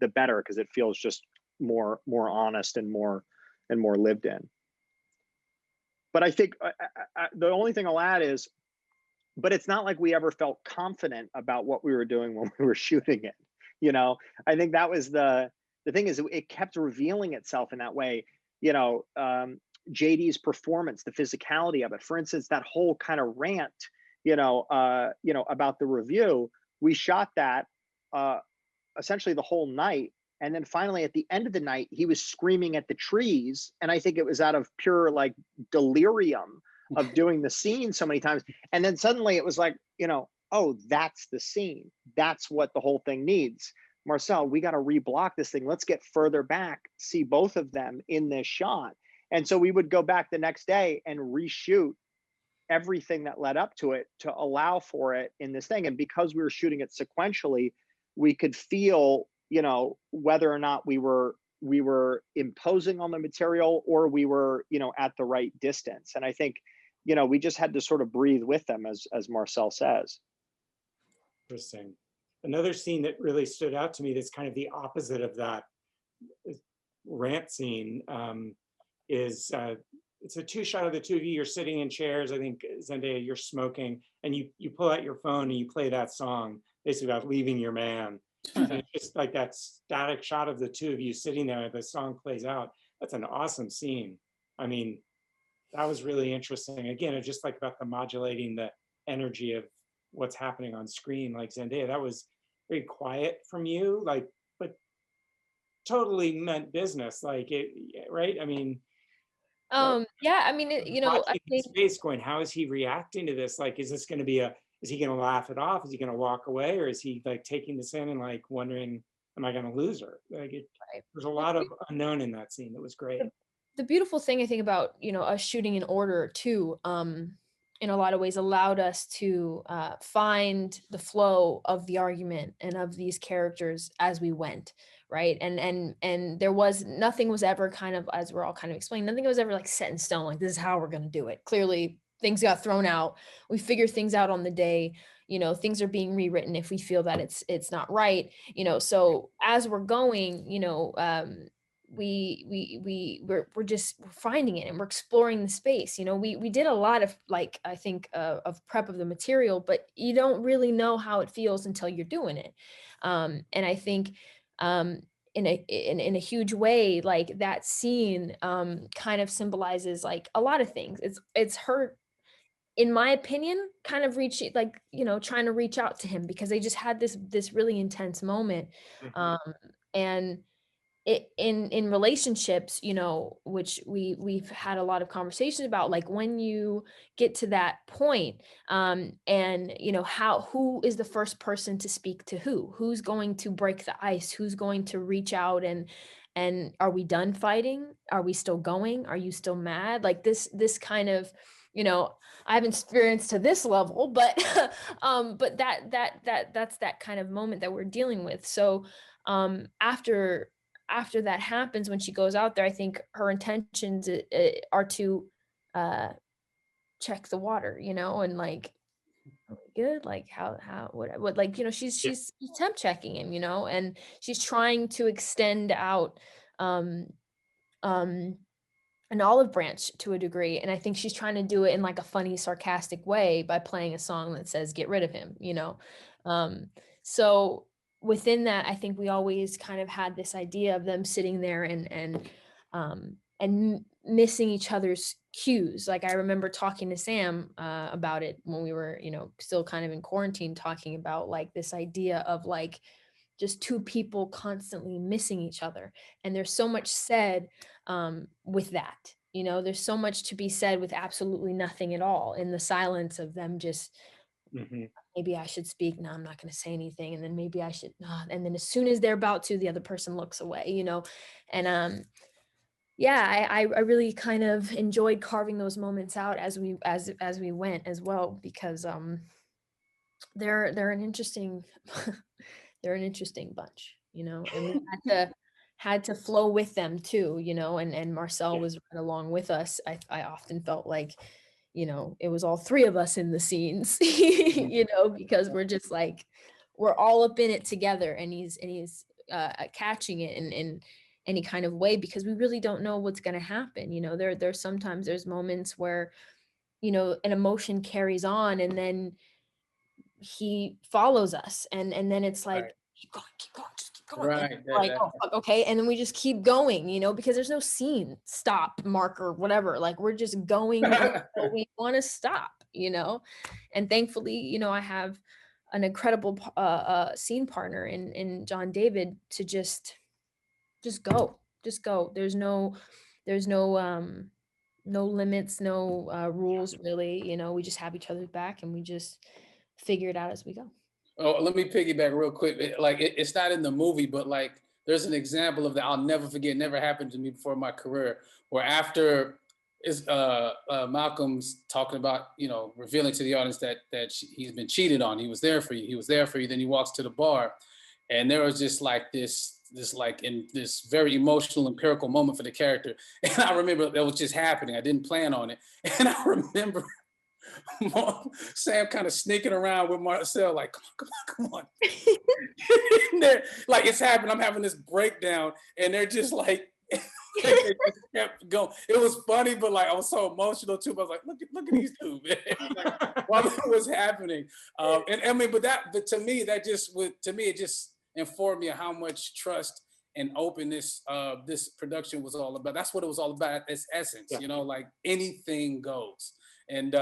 the better, because it feels just more honest and more lived in. But I think the only thing I'll add is, but it's not like we ever felt confident about what we were doing when we were shooting it. I think that was the thing, is it kept revealing itself in that way. JD's performance, the physicality of it. For instance, that whole kind of rant, about the review, we shot that essentially the whole night. And then finally at the end of the night, he was screaming at the trees. And I think it was out of pure like delirium of doing the scene so many times. And then suddenly it was like, oh, that's the scene. That's what the whole thing needs. Marcel, we got to reblock this thing. Let's get further back, see both of them in this shot. And so we would go back the next day and reshoot everything that led up to it to allow for it in this thing. And because we were shooting it sequentially, we could feel, whether or not we were imposing on the material, or we were, at the right distance. And I think, we just had to sort of breathe with them, as Marcel says. Interesting. Another scene that really stood out to me that's kind of the opposite of that rant scene is it's a two shot of the two of you. You're sitting in chairs. I think, Zendaya, you're smoking, and you pull out your phone and you play that song, basically about leaving your man. And it's just like that static shot of the two of you sitting there. The song plays out. That's an awesome scene. I mean, that was really interesting. Again, it's just like about the modulating the energy of what's happening on screen. Like Zendaya, that was very quiet from you, like, but totally meant business. Like it, right? I mean. Yeah, I mean, I think space going, how is he reacting to this? Like, is this going to be is he going to laugh it off? Is he going to walk away? Or is he like taking this in and like wondering, am I going to lose her? Like there's a lot of unknown in that scene. That was great. The beautiful thing I think about, us shooting in order too, in a lot of ways allowed us to find the flow of the argument and of these characters as we went, right? And there was, nothing was ever kind of, as we're all kind of explaining, nothing was ever like set in stone, like this is how we're going to do it. Clearly things got thrown out. We figure things out on the day, things are being rewritten if we feel that it's not right, so as we're going, we're just finding it and we're exploring the space. We did a lot of, like, I think of prep of the material, but you don't really know how it feels until you're doing it. And I think in a huge way, like that scene kind of symbolizes like a lot of things. It's her, in my opinion, kind of reaching, like, you know, trying to reach out to him because they just had this really intense moment. Mhm. And it in relationships, you know, which we've had a lot of conversations about, like when you get to that point, and you know, who is the first person to speak to who's going to break the ice, who's going to reach out, and are we done fighting, are we still going, are you still mad, like this kind of, you know, I haven't experienced to this level, but but that's that kind of moment that we're dealing with. So after that happens, when she goes out there, I think her intentions are to uh check the water, you know, and like, are we good, like how what, like, you know, Yeah. she's temp checking him, you know, and she's trying to extend out um um an olive branch to a degree, and I think she's trying to do it in like a funny, sarcastic way by playing a song that says get rid of him, you know. um so within that, I think we always kind of had this idea of them sitting there and missing each other's cues. Like I remember talking to Sam about it when we were, you know, still kind of in quarantine, talking about like this idea of like just two people constantly missing each other. And there's so much said with that, you know, there's so much to be said with absolutely nothing at all, in the silence of them just, Mhm. maybe I should speak, no, I'm not going to say anything, and then maybe I should, and then as soon as they're about to, the other person looks away, you know. And yeah, I really kind of enjoyed carving those moments out as we went as well, because they're an interesting they're an interesting bunch, you know, and we had to flow with them too, you know, and Marcel Yeah. was right along with us. I often felt like, you know, it was all three of us in the scenes, you know, because we're just like, we're all up in it together, and he's catching it in any kind of way, because we really don't know what's going to happen, you know. There's sometimes there's moments where, you know, an emotion carries on, and then he follows us, and then it's Right. like, keep going, just keep going, and Right. we're like, oh fuck, okay, and then we just keep going, you know, because there's no scene stop marker, whatever, like we're just going until we want to stop, you know. And thankfully, you know, I have an incredible scene partner in John David to just go, just go. There's no limits, no rules really, you know. We just have each other's back, and we just figure it out as we go. Oh, let me piggyback real quick. It's not in the movie, but like there's an example of that I'll never forget. Never happened to me before in my career. Where after is Malcolm's talking about, you know, revealing to the audience that he's been cheated on. He was there for you. He was there for you. Then he walks to the bar, and there was just like this like in this very emotional empirical moment for the character. And I remember that was just happening. I didn't plan on it, and I remember Sam kind of sneaking around with Marcell, like, come on. Like it's happening. I'm having this breakdown, and they're just like, they just kept going. It was funny, but like I was so emotional too. But I was like, look at these two, man. Like, while it was happening, and I mean, but to me, it just informed me of how much trust and openness this production was all about. That's what it was all about. Its essence, Yeah. you know, like anything goes. And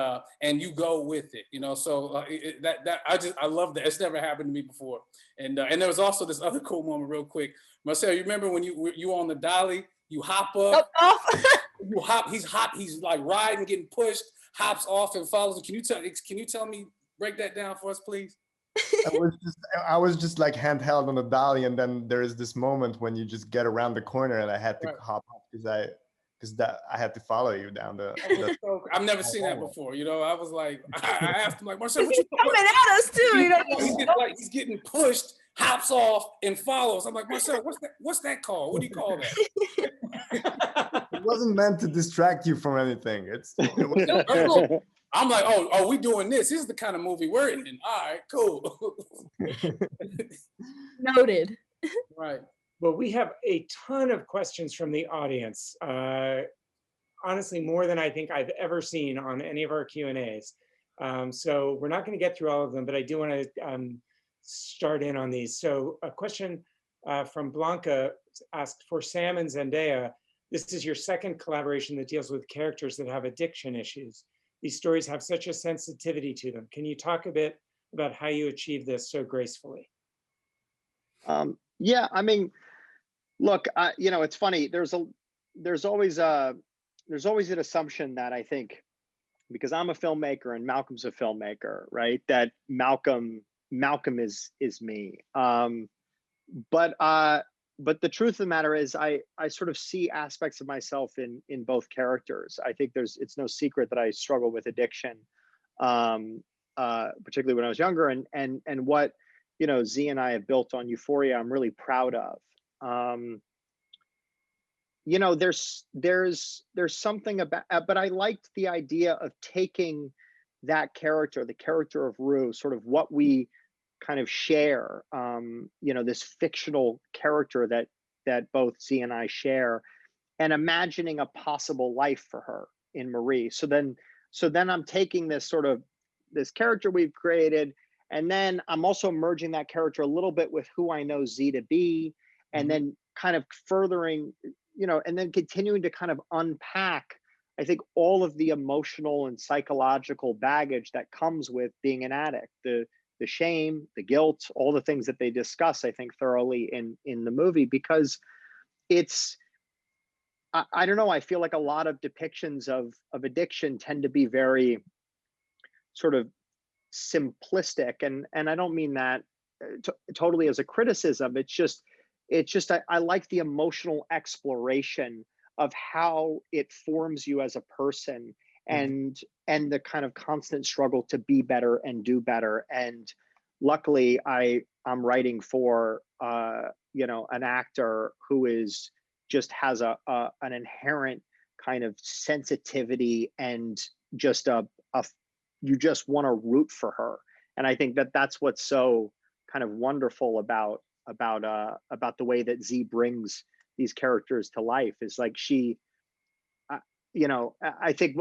you go with it, you know. So I love that. It's never happened to me before. And there was also this other cool moment, real quick. Marcell, you remember when you on the dolly, you hop up, you hop. He's like riding, getting pushed, hops off and follows. Can you tell me, break that down for us, please? I was just like handheld on the dolly, and then there is this moment when you just get around the corner, and I had to Right. hop off because I had to follow you down the. I've never seen that before. You know, I was like, I asked him like, Marcell, what you coming at us too, you know. he's getting pushed, hops off, and follows. I'm like, Marcell, what's that called? What do you call that? It wasn't meant to distract you from anything. I'm like, oh, we doing this. This is the kind of movie we're in. All right, cool. Noted. Right. Well, we have a ton of questions from the audience. Honestly, more than I think I've ever seen on any of our Q&As. So we're not going to get through all of them, but I do want to start in on these. So a question from Blanca asked, for Sam and Zendaya, this is your second collaboration that deals with characters that have addiction issues. These stories have such a sensitivity to them. Can you talk a bit about how you achieve this so gracefully? Yeah, I mean, look, it's funny. There's always an assumption that I think, because I'm a filmmaker and Malcolm's a filmmaker, right? That Malcolm is me. But the truth of the matter is, I sort of see aspects of myself in both characters. I think it's no secret that I struggle with addiction, particularly when I was younger, and what Z and I have built on Euphoria, I'm really proud of. There's something about, but I liked the idea of taking that character, the character of Rue, sort of what we kind of share, this fictional character that both Z and I share, and imagining a possible life for her in Marie. So then I'm taking this character we've created, and then I'm also merging that character a little bit with who I know Z to be, and then kind of furthering, and then continuing to kind of unpack, I think, all of the emotional and psychological baggage that comes with being an addict, the shame, the guilt, all the things that they discuss, I think, thoroughly in the movie, because it's, I don't know, I feel like a lot of depictions of addiction tend to be very sort of simplistic, and I don't mean that totally as a criticism. It's just I like the emotional exploration of how it forms you as a person, and the kind of constant struggle to be better and do better. And luckily I'm writing for an actor who is just has an inherent kind of sensitivity, and just you just want to root for her. And I think that's what's so kind of wonderful about the way that Z brings these characters to life, is like I think,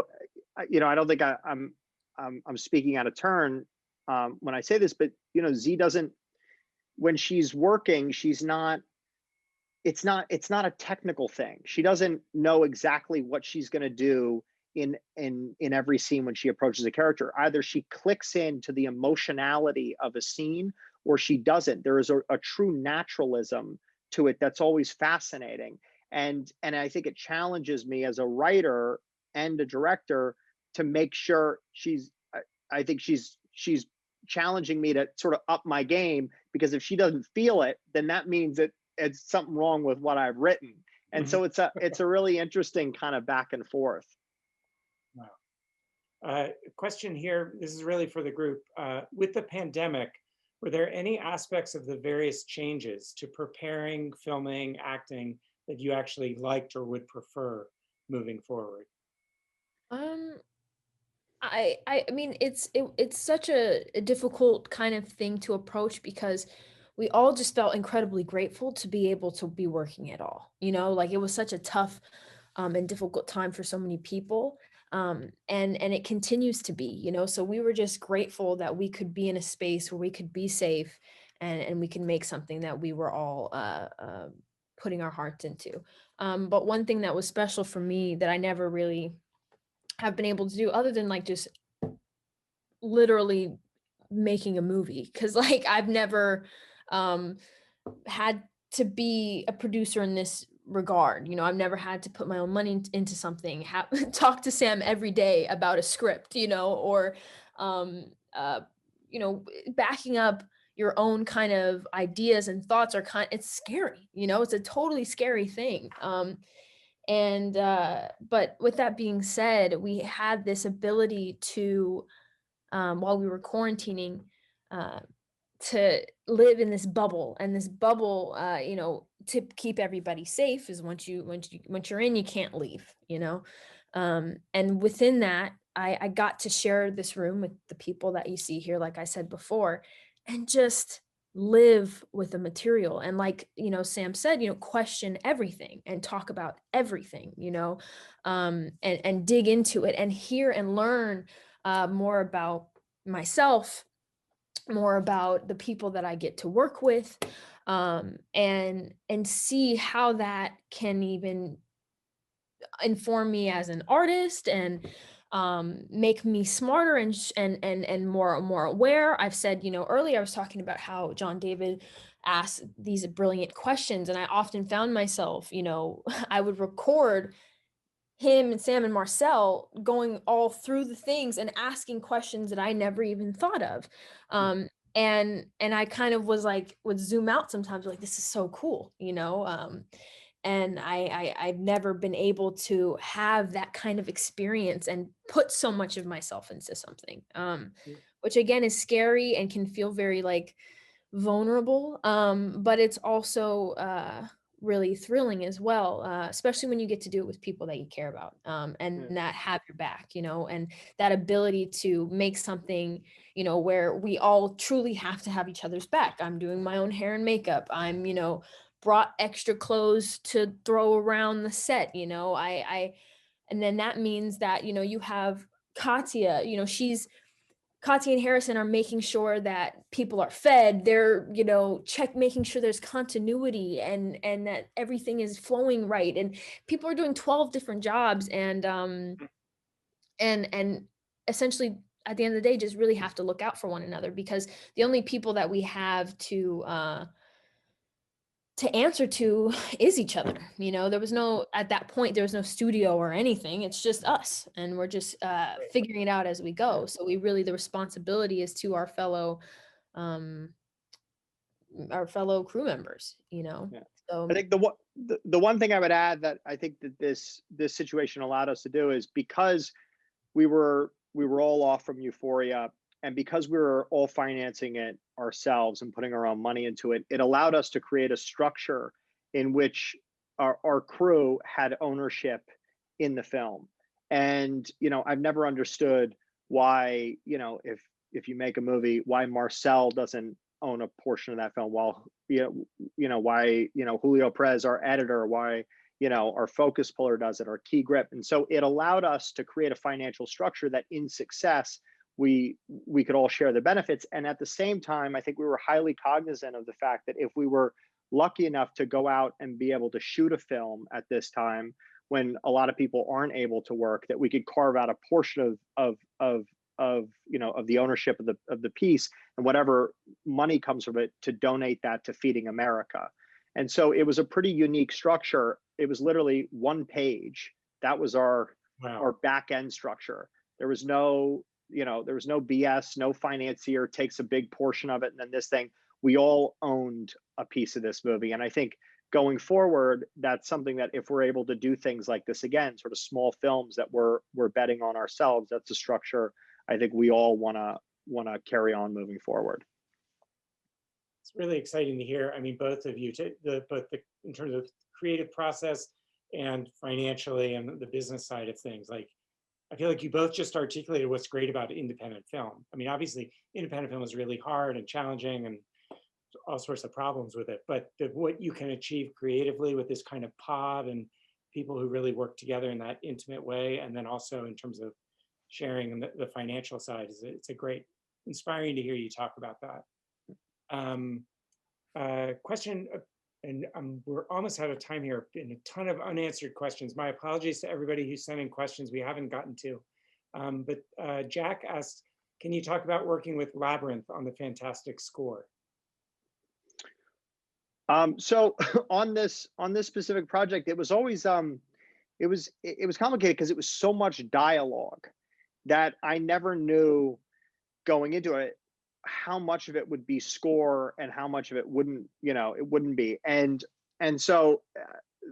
I don't think I'm speaking out of turn when I say this, but Z doesn't, when she's working, it's not a technical thing. She doesn't know exactly what she's going to do in every scene when she approaches a character. Either she clicks into the emotionality of a scene, or she doesn't. There is a true naturalism to it that's always fascinating. And I think it challenges me as a writer and a director to make sure I think she's challenging me to sort of up my game, because if she doesn't feel it, then that means that it's something wrong with what I've written. And so it's a really interesting kind of back and forth. Wow. Question here, this is really for the group. With the pandemic, were there any aspects of the various changes to preparing, filming, acting that you actually liked or would prefer moving forward? I mean, it's such a difficult kind of thing to approach, because we all just felt incredibly grateful to be able to be working at all. Like, it was such a tough and difficult time for so many people. And it continues to be, so we were just grateful that we could be in a space where we could be safe, and we can make something that we were all putting our hearts into. But one thing that was special for me that I never really have been able to do, other than like just literally making a movie, because like I've never had to be a producer in this regard. I've never had to put my own money into something, talk to Sam every day about a script, or backing up your own kind of ideas and thoughts it's scary. It's a totally scary thing. But with that being said, we had this ability to, while we were quarantining, to live in this bubble, and this bubble, to keep everybody safe, is once you're in, you can't leave, and within that, I got to share this room with the people that you see here, like I said before, and just live with the material, and like Sam said, question everything and talk about everything, and dig into it and hear and learn more about myself, more about the people that I get to work with, and see how that can even inform me as an artist and make me smarter and more aware. I've said, earlier I was talking about how John David asked these brilliant questions, and I often found myself, I would record him and Sam and Marcell going all through the things and asking questions that I never even thought of. And I kind of was like, would zoom out sometimes, like, this is so cool, and I've never been able to have that kind of experience and put so much of myself into something, which again is scary and can feel very like vulnerable, but it's also really thrilling as well, especially when you get to do it with people that you care about, and that have your back, and that ability to make something, where we all truly have to have each other's back. I'm doing my own hair and makeup. I'm, brought extra clothes to throw around the set, and then that means that, you have Katya, Katya and Harrison are making sure that people are fed. They're, making sure there's continuity and that everything is flowing right. And people are doing 12 different jobs, and essentially at the end of the day, just really have to look out for one another, because the only people that we have to answer to is each other. There was no, at that point, there was no studio or anything. It's just us, and we're just figuring it out as we go. So the responsibility is to our fellow crew members, Yeah. So I think the one thing I would add that I think that this situation allowed us to do is, because we were all off from Euphoria, and because we were all financing it ourselves and putting our own money into it, it allowed us to create a structure in which our crew had ownership in the film. And I've never understood why, if you make a movie, why Marcell doesn't own a portion of that film, while why Julio Perez, our editor, why our focus puller does it, our key grip. And so it allowed us to create a financial structure that in success we could all share the benefits. And at the same time, I think we were highly cognizant of the fact that if we were lucky enough to go out and be able to shoot a film at this time, when a lot of people aren't able to work, that we could carve out a portion of the ownership of the piece, and whatever money comes from it, to donate that to Feeding America. And so it was a pretty unique structure. It was literally one page. That was our back end structure. There was no BS, no financier takes a big portion of it, and then this thing, we all owned a piece of this movie. And I think going forward, that's something that if we're able to do things like this again, sort of small films that we're betting on ourselves, that's a structure I think we all want to carry on moving forward. It's really exciting to hear. I mean, both of you, in terms of creative process and financially and the business side of things. Like, I feel like you both just articulated what's great about independent film. I mean, obviously, independent film is really hard and challenging and all sorts of problems with it. But what you can achieve creatively with this kind of pod and people who really work together in that intimate way, and then also in terms of sharing the financial side, it's a great, inspiring to hear you talk about that. Question, and we're almost out of time here, and a ton of unanswered questions. My apologies to everybody who sent in questions we haven't gotten to. But Jack asked, can you talk about working with Labyrinth on the fantastic score? So on this specific project, it was always it was complicated because it was so much dialogue that I never knew going into it how much of it would be score and how much of it wouldn't, it wouldn't be. And so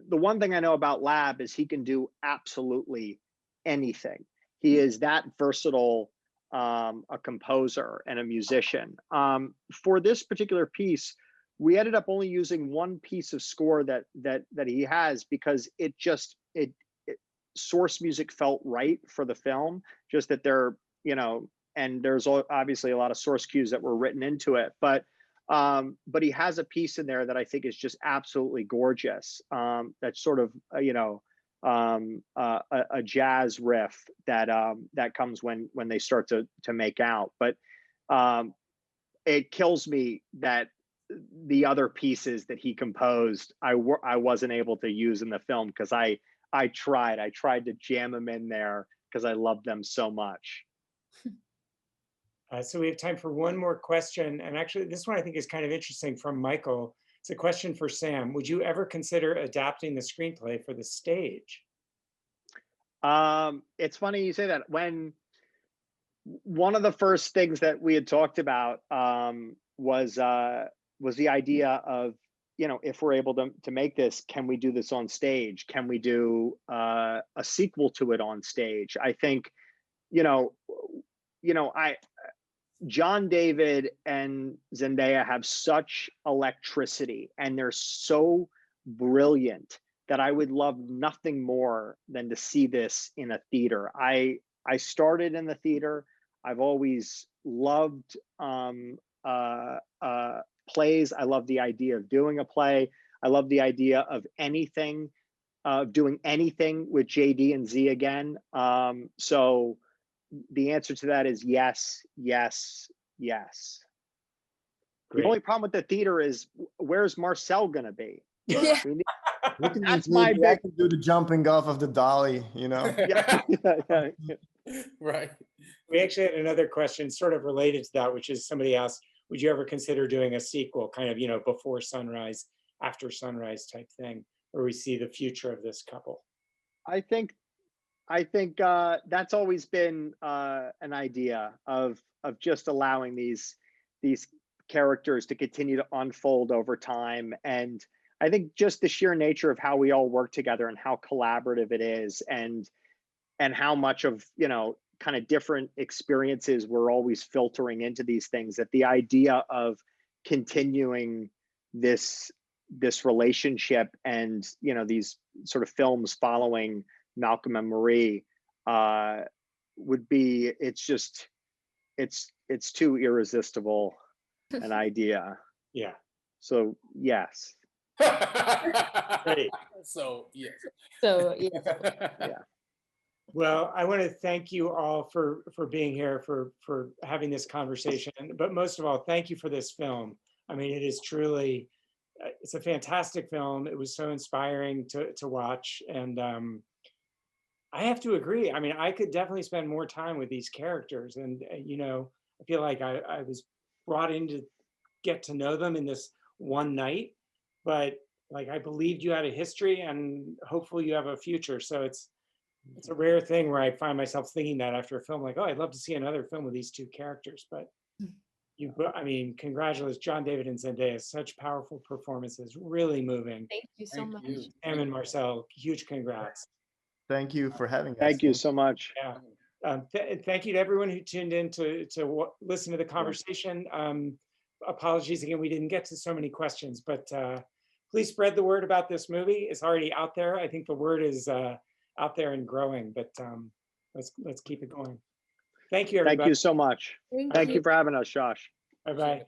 the one thing I know about Lab is he can do absolutely anything. He is that versatile, a composer and a musician. For this particular piece, we ended up only using one piece of score that he has, because it source music felt right for the film, just that they're, and there's obviously a lot of source cues that were written into it, but he has a piece in there that I think is just absolutely gorgeous. That's sort of, a jazz riff that comes when they start to make out. But it kills me that the other pieces that he composed, I wasn't able to use in the film because I tried to jam them in there because I loved them so much. So we have time for one more question. And actually, this one I think is kind of interesting from Michael. It's a question for Sam. Would you ever consider adapting the screenplay for the stage? It's funny you say that. When one of the first things that we had talked about was the idea of, you know, if we're able to make this, can we do this on stage? Can we do a sequel to it on stage? I think, John David and Zendaya have such electricity and they're so brilliant that I would love nothing more than to see this in a theater. I started in the theater. I've always loved plays. I love the idea of doing a play. I love the idea of doing anything with JD and Z again. So the answer to that is yes, yes, yes. Great. The only problem with the theater is, where's Marcell gonna be? Yeah. That's my I big. can do the jumping off of the dolly, you know. Yeah. Right. We actually had another question sort of related to that, which is somebody asked, would you ever consider doing a sequel, kind of, before sunrise, after sunrise type thing, where we see the future of this couple? I think that's always been an idea of just allowing these characters to continue to unfold over time. And I think just the sheer nature of how we all work together and how collaborative it is, and how much of, kind of different experiences we're always filtering into these things, that the idea of continuing this relationship and, these sort of films following Malcolm and Marie would be, it's too irresistible an idea. Yeah. So yes. Great. So yes. So yeah. Yeah. Well, I want to thank you all for being here, for having this conversation, but most of all, thank you for this film. I mean, it is truly, it's a fantastic film. It was so inspiring to watch, and I have to agree. I mean, I could definitely spend more time with these characters, and I feel like I was brought in to get to know them in this one night, but like I believed you had a history, and hopefully you have a future. So it's a rare thing where I find myself thinking that after a film, like, oh, I'd love to see another film with these two characters. But I mean, congratulations, John David and Zendaya, such powerful performances, really moving. Thank you so much. Sam and Marcell, huge congrats. Thank you for having us. Thank you so much. Yeah. Thank you to everyone who tuned in to listen to the conversation. Apologies again, we didn't get to so many questions, but please spread the word about this movie. It's already out there. I think the word is out there and growing, but let's keep it going. Thank you, everybody. Thank you so much. Thank you for having us, Josh. Bye-bye.